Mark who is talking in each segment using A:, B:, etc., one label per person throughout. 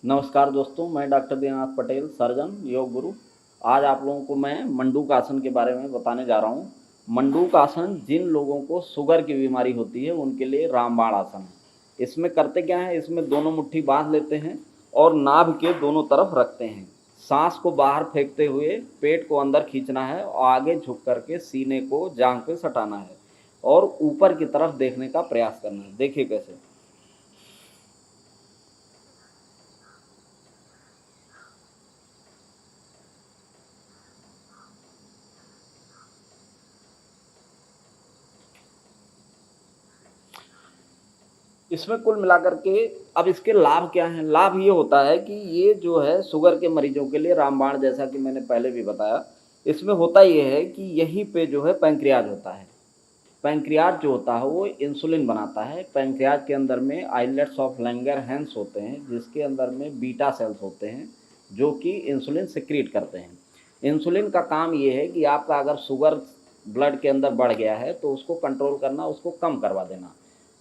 A: नमस्कार दोस्तों, मैं डॉक्टर दीनानाथ पटेल, सर्जन, योग गुरु। आज आप लोगों को मैं मंडूक आसन के बारे में बताने जा रहा हूँ। मंडूक आसन जिन लोगों को शुगर की बीमारी होती है उनके लिए रामबाण आसन है। इसमें करते क्या है, इसमें दोनों मुट्ठी बांध लेते हैं और नाभि के दोनों तरफ रखते हैं। सांस को बाहर फेंकते हुए पेट को अंदर खींचना है और आगे झुक करके सीने को जांघ पे सटाना है और ऊपर की तरफ देखने का प्रयास करना है। देखिए कैसे। इसमें कुल मिलाकर के अब इसके लाभ क्या हैं? लाभ ये होता है कि ये जो है शुगर के मरीजों के लिए रामबाण, जैसा कि मैंने पहले भी बताया, इसमें होता ये है कि यहीं पे जो है पैंक्रियाज होता है। पैंक्रियाज जो होता है वो इंसुलिन बनाता है। पैंक्रियाज के अंदर में आइलेट्स ऑफ लैंगरहैंस होते हैं, जिसके अंदर में बीटा सेल्स होते हैं जो कि इंसुलिन सिक्रीट करते हैं। इंसुलिन का काम ये है कि आपका अगर शुगर ब्लड के अंदर बढ़ गया है तो उसको कंट्रोल करना, उसको कम करवा देना।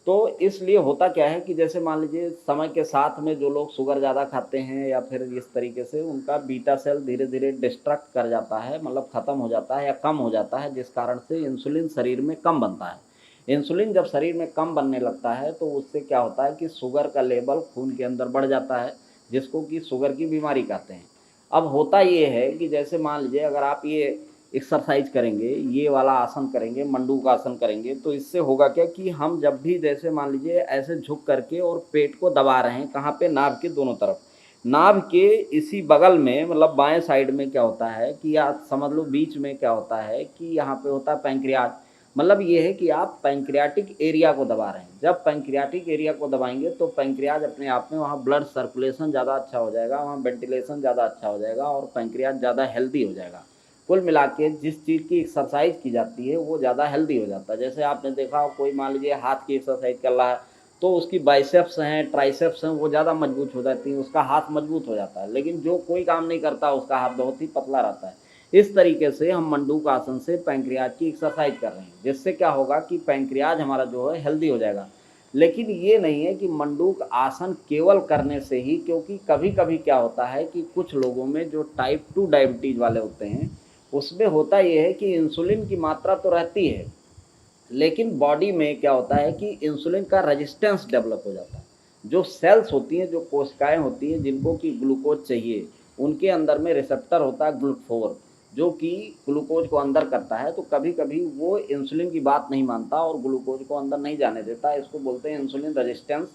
A: तो इसलिए होता क्या है कि जैसे मान लीजिए समय के साथ में जो लोग शुगर ज़्यादा खाते हैं या फिर इस तरीके से उनका बीटा सेल धीरे धीरे डिस्ट्रक्ट कर जाता है, मतलब ख़त्म हो जाता है या कम हो जाता है, जिस कारण से इंसुलिन शरीर में कम बनता है। इंसुलिन जब शरीर में कम बनने लगता है तो उससे क्या होता है कि शुगर का लेवल खून के अंदर बढ़ जाता है, जिसको कि शुगर की बीमारी कहते हैं। अब होता ये है कि जैसे मान लीजिए अगर आप ये एक्सरसाइज करेंगे, ये वाला आसन करेंगे, मंडूक आसन करेंगे, तो इससे होगा क्या कि हम जब भी जैसे मान लीजिए ऐसे झुक करके और पेट को दबा रहे हैं, कहाँ पे, नाभ के दोनों तरफ। नाभ के इसी बगल में, मतलब बाएं साइड में क्या होता है कि आप समझ लो बीच में क्या होता है कि यहाँ पे होता है पैंक्रियाज। मतलब ये है कि आप पैंक्रियाटिक एरिया को दबा रहे हैं। जब पैंक्रियाटिक एरिया को दबाएंगे तो पैंक्रियाज अपने आप में, वहाँ ब्लड सर्कुलेशन ज़्यादा अच्छा हो जाएगा, वहाँ वेंटिलेशन ज़्यादा अच्छा हो जाएगा और पैंक्रियाज ज़्यादा हेल्दी हो जाएगा। कुल मिला के जिस चीज़ की एक्सरसाइज की जाती है वो ज़्यादा हेल्दी हो जाता है। जैसे आपने देखा हो, कोई मान लीजिए हाथ की एक्सरसाइज कर रहा है तो उसकी बाइसेप्स हैं, ट्राइसेप्स हैं, वो ज़्यादा मजबूत हो जाती हैं, उसका हाथ मजबूत हो जाता है। लेकिन जो कोई काम नहीं करता उसका हाथ बहुत ही पतला रहता है। इस तरीके से हम मंडूक आसन से पैंक्रियाज की एक्सरसाइज कर रहे हैं, जिससे क्या होगा कि पैंक्रियाज हमारा जो है हेल्दी हो जाएगा। लेकिन ये नहीं है कि मंडूक आसन केवल करने से ही, क्योंकि कभी कभी क्या होता है कि कुछ लोगों में जो टाइप 2 डायबिटीज़ वाले होते हैं, उसमें होता ये है कि इंसुलिन की मात्रा तो रहती है, लेकिन बॉडी में क्या होता है कि इंसुलिन का रेजिस्टेंस डेवलप हो जाता है। जो सेल्स होती हैं, जो कोशिकाएं होती हैं जिनको कि ग्लूकोज चाहिए, उनके अंदर में रिसेप्टर होता है ग्लूकोफोर, जो कि ग्लूकोज को अंदर करता है। तो कभी कभी वो इंसुलिन की बात नहीं मानता और ग्लूकोज को अंदर नहीं जाने देता, इसको बोलते हैं इंसुलिन रेजिस्टेंस।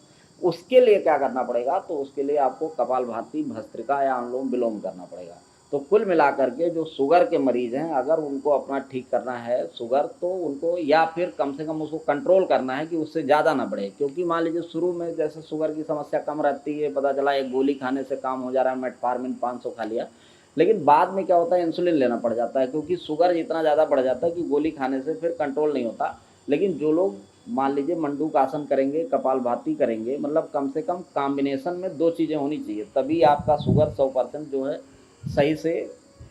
A: उसके लिए क्या करना पड़ेगा, तो उसके लिए आपको कपालभाति, भस्त्रिका या अनुलोम विलोम करना पड़ेगा। तो कुल मिलाकर के जो शुगर के मरीज हैं, अगर उनको अपना ठीक करना है शुगर, तो उनको या फिर कम से कम उसको कंट्रोल करना है कि उससे ज़्यादा ना बढ़े। क्योंकि मान लीजिए शुरू में जैसे शुगर की समस्या कम रहती है, पता चला एक गोली खाने से काम हो जा रहा है, मेटफॉर्मिन 500 खा लिया, लेकिन बाद में क्या होता है, इंसुलिन लेना पड़ जाता है, क्योंकि शुगर इतना ज़्यादा बढ़ जाता है कि गोली खाने से फिर कंट्रोल नहीं होता। लेकिन जो लोग मान लीजिए मंडूक आसन करेंगे, कपालभाति करेंगे, मतलब कम से कम कॉम्बिनेशन में दो चीज़ें होनी चाहिए, तभी आपका शुगर 100% जो है सही से,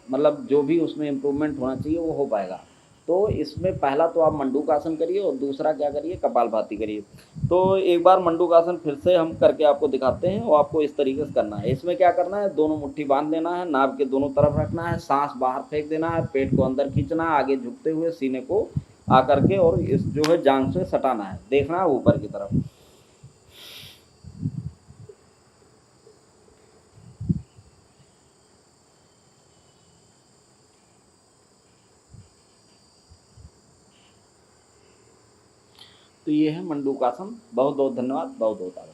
A: मतलब जो भी उसमें इम्प्रूवमेंट होना चाहिए वो हो पाएगा। तो इसमें पहला तो आप मंडूक आसन करिए और दूसरा क्या करिए, कपालभाति करिए। तो एक बार मंडूक आसन फिर से हम करके आपको दिखाते हैं और आपको इस तरीके से करना है। इसमें क्या करना है, दोनों मुट्ठी बांध लेना है, नाभ के दोनों तरफ रखना है, सांस बाहर फेंक देना है, पेट को अंदर खींचना है, आगे झुकते हुए सीने को आकर के और इस जो है जांग से सटाना है, देखना है ऊपर की तरफ। तो ये है मंडूक आसन। बहुत बहुत धन्यवाद, बहुत बहुत आभार।